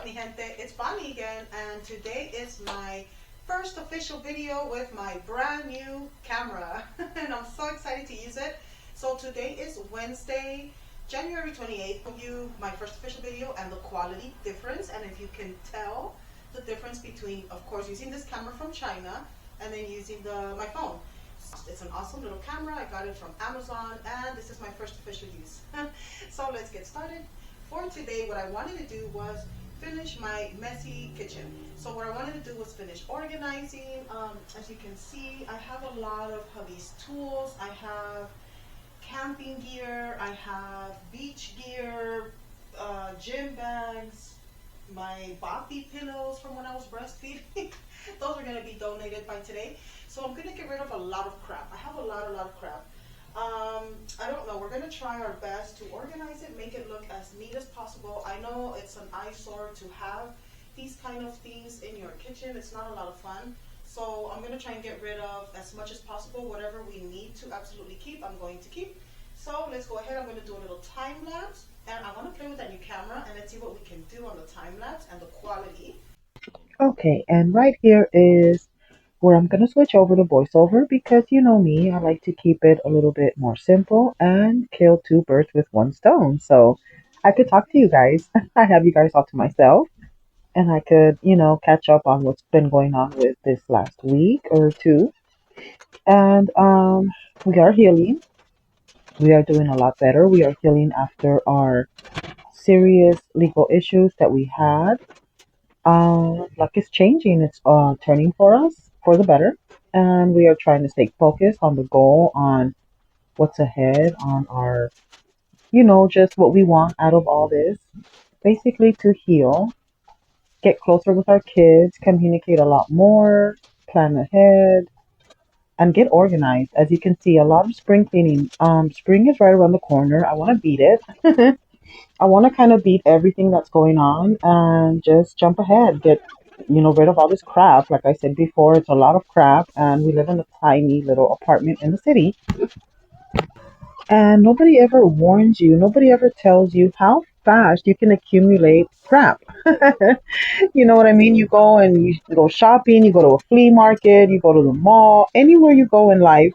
mi gente? It's Bonnie again, and today is my first official video with my brand new camera, and I'm so excited to use it. So today is Wednesday, January 28th. For you, my first official video and the quality difference, and if you can tell the difference between, of course, using this camera from China and then using my phone. It's an awesome little camera. I got it from Amazon, and this is my first official use. So let's get started. For today, what I wanted to do was finish my messy kitchen. So what I wanted to do was finish organizing. As you can see, I have a lot of hubby's tools. I have camping gear. I have beach gear, gym bags, my Boppy pillows from when I was breastfeeding. Those are going to be donated by today. So I'm going to get rid of a lot of crap. I have a lot of crap. I don't know. We're going to try our best to organize it, make it look as neat as possible. I know it's an eyesore to have these kind of things in your kitchen. It's not a lot of fun. So I'm going to try and get rid of as much as possible. Whatever we need to absolutely keep, I'm going to keep. So let's go ahead. I'm going to do a little time lapse. And I want to play with that new camera and let's see what we can do on the time lapse and the quality. Okay, and right here is where I'm going to switch over to voiceover because you know me, I like to keep it a little bit more simple and kill two birds with one stone. So I could talk to you guys. I have you guys all to myself and I could, catch up on what's been going on with this last week or two. And we are healing. We are doing a lot better. We are healing after our serious legal issues that we had. Luck is changing. It's turning for us for the better. And we are trying to stay focused on the goal, on what's ahead, on our, just what we want out of all this. Basically, to heal, get closer with our kids, communicate a lot more, plan ahead, and get organized. As you can see, a lot of spring cleaning. Spring is right around the corner. I want to beat it. I want to kind of beat everything that's going on and just jump ahead, get, rid of all this crap. Like I said before, it's a lot of crap, and we live in a tiny little apartment in the city. And nobody ever warns you, nobody ever tells you how fast you can accumulate crap. You know what I mean? You go and you go shopping, you go to a flea market, you go to the mall, anywhere you go in life,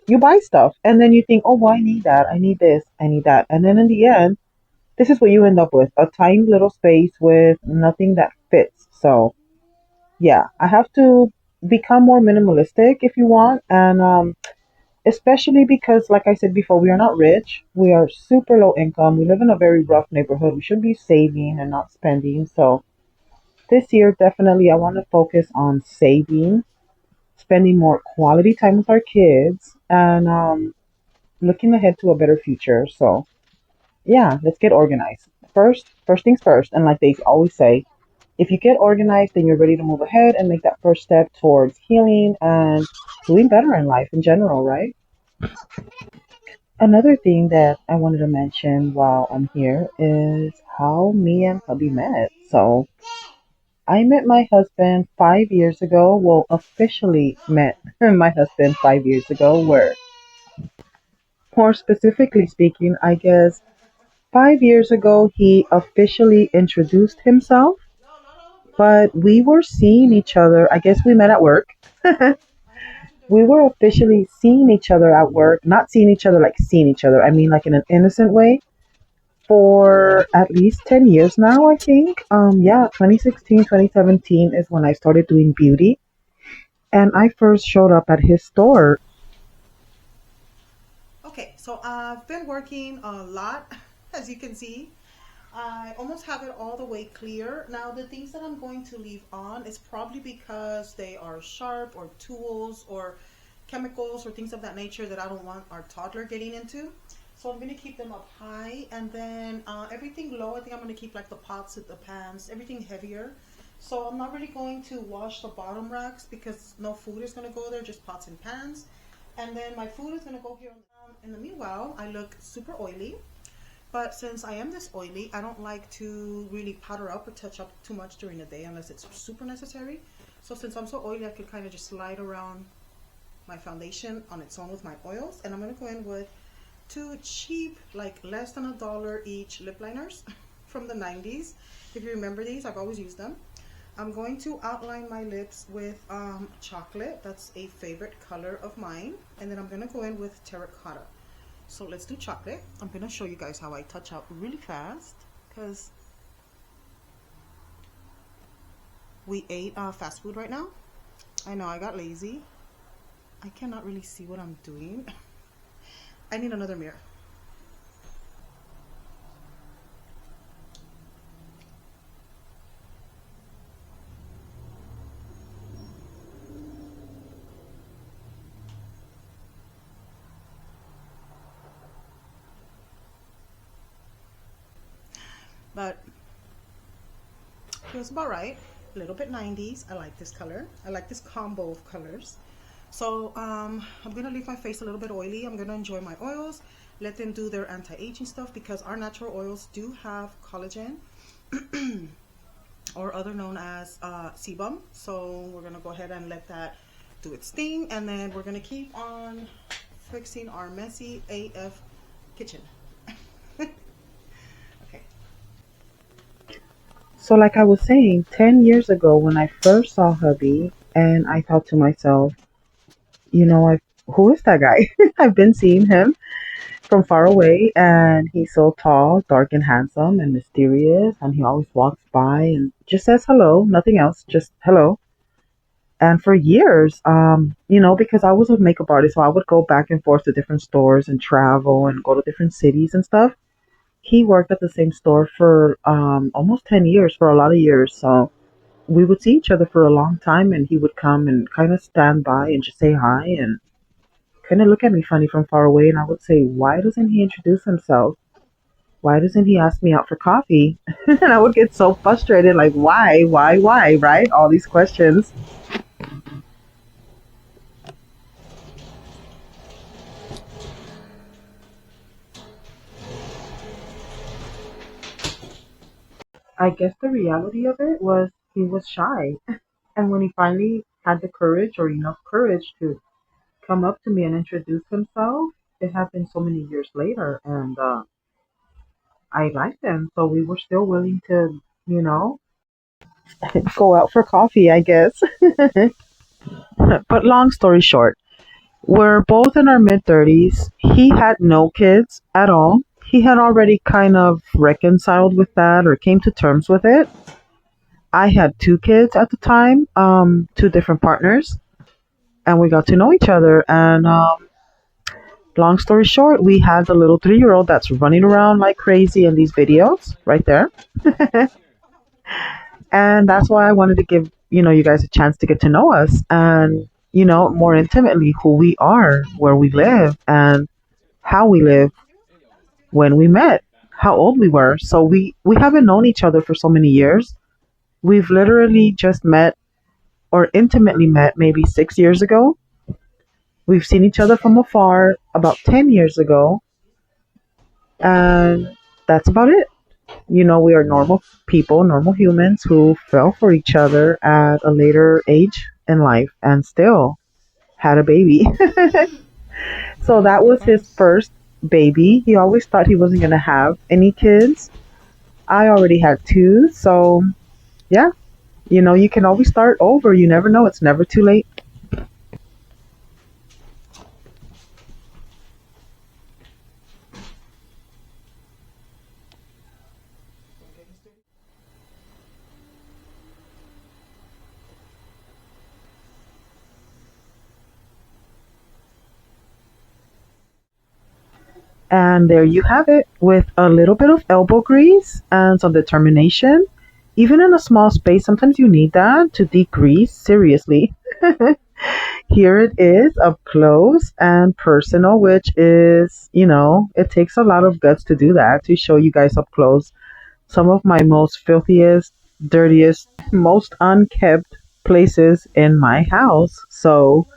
you buy stuff. And then you think, oh, well, I need that, I need this, I need that. And then in the end, this is what you end up with, a tiny little space with nothing that fits. So, yeah, I have to become more minimalistic if you want. And especially because, like I said before, we are not rich. We are super low income. We live in a very rough neighborhood. We should be saving and not spending. So, this year, definitely, I want to focus on saving, spending more quality time with our kids, and looking ahead to a better future. So, yeah, let's get organized. First things first. And like they always say, if you get organized, then you're ready to move ahead and make that first step towards healing and doing better in life in general, right? Another thing that I wanted to mention while I'm here is how me and hubby met. So I met my husband 5 years ago. Well, officially met my husband 5 years ago, where more specifically speaking, I guess 5 years ago he officially introduced himself, but we were seeing each other. I guess we met at work. We were officially seeing each other at work, not seeing each other like seeing each other. I mean, like in an innocent way for at least 10 years now, I think. Yeah, 2016, 2017 is when I started doing beauty. And I first showed up at his store. Okay, so I've been working a lot, as you can see. I almost have it all the way clear. Now, the things that I'm going to leave on is probably because they are sharp or tools or chemicals or things of that nature that I don't want our toddler getting into. So I'm going to keep them up high, and then everything low, I think I'm going to keep like the pots, the pans, everything heavier. So I'm not really going to wash the bottom racks because no food is going to go there, just pots and pans. And then my food is going to go here. In the meanwhile, I look super oily. But since I am this oily, I don't like to really powder up or touch up too much during the day unless it's super necessary. So since I'm so oily, I could kind of just slide around my foundation on its own with my oils. And I'm going to go in with two cheap, like less than $1 each lip liners from the 90s. If you remember these, I've always used them. I'm going to outline my lips with chocolate. That's a favorite color of mine. And then I'm going to go in with terracotta. So let's do chocolate. I'm going to show you guys how I touch out really fast because we ate fast food right now. I know I got lazy. I cannot really see what I'm doing. I need another mirror. But feels about right. A little bit 90s. I like this color. I like this combo of colors. So I'm gonna leave my face a little bit oily. I'm gonna enjoy my oils, let them do their anti-aging stuff, because our natural oils do have collagen or other known as sebum. So we're gonna go ahead and let that do its thing, and then we're gonna keep on fixing our messy AF kitchen. Okay. So, like I was saying, 10 years ago when I first saw hubby, and I thought to myself, who is that guy? I've been seeing him from far away, and he's so tall, dark, and handsome, and mysterious, and he always walks by and just says hello, nothing else, just hello. And for years, because I was a makeup artist, so I would go back and forth to different stores and travel and go to different cities and stuff. He worked at the same store for almost 10 years, for a lot of years. So we would see each other for a long time, and he would come and kind of stand by and just say hi and kind of look at me funny from far away. And I would say, why doesn't he introduce himself? Why doesn't he ask me out for coffee? And I would get so frustrated, like, why, right? All these questions. I guess the reality of it was he was shy. And when he finally had the courage, or enough courage, to come up to me and introduce himself, it happened so many years later. And I liked him. So we were still willing to, you know, go out for coffee, I guess. But long story short, we're both in our mid 30s. He had no kids at all. He had already kind of reconciled with that or came to terms with it. I had two kids at the time, two different partners, and we got to know each other. And long story short, we had the little 3-year old that's running around like crazy in these videos right there. And that's why I wanted to give, you guys a chance to get to know us and, more intimately who we are, where we live, and how we live, when we met, how old we were. So we haven't known each other for so many years. We've literally just met, or intimately met, maybe 6 years ago. We've seen each other from afar about 10 years ago, and that's about it. We are normal people, normal humans who fell for each other at a later age in life and still had a baby. So that was his first baby. He always thought he wasn't going to have any kids. I already had two. So, yeah, you can always start over. You never know. It's never too late. And there you have it, with a little bit of elbow grease and some determination. Even in a small space, sometimes you need that to degrease. Seriously. Here it is, up close and personal, which is, it takes a lot of guts to do that, to show you guys up close some of my most filthiest, dirtiest, most unkept places in my house. So,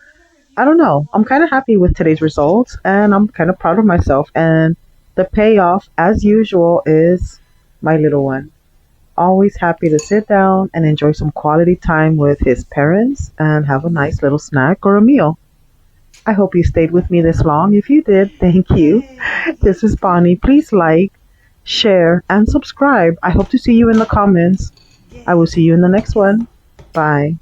I don't know. I'm kind of happy with today's results, and I'm kind of proud of myself. And the payoff, as usual, is my little one. Always happy to sit down and enjoy some quality time with his parents and have a nice little snack or a meal. I hope you stayed with me this long. If you did, thank you. Yay! This is Bonnie. Please like, share, and subscribe. I hope to see you in the comments. I will Yes, see you in the next yes. one. Bye.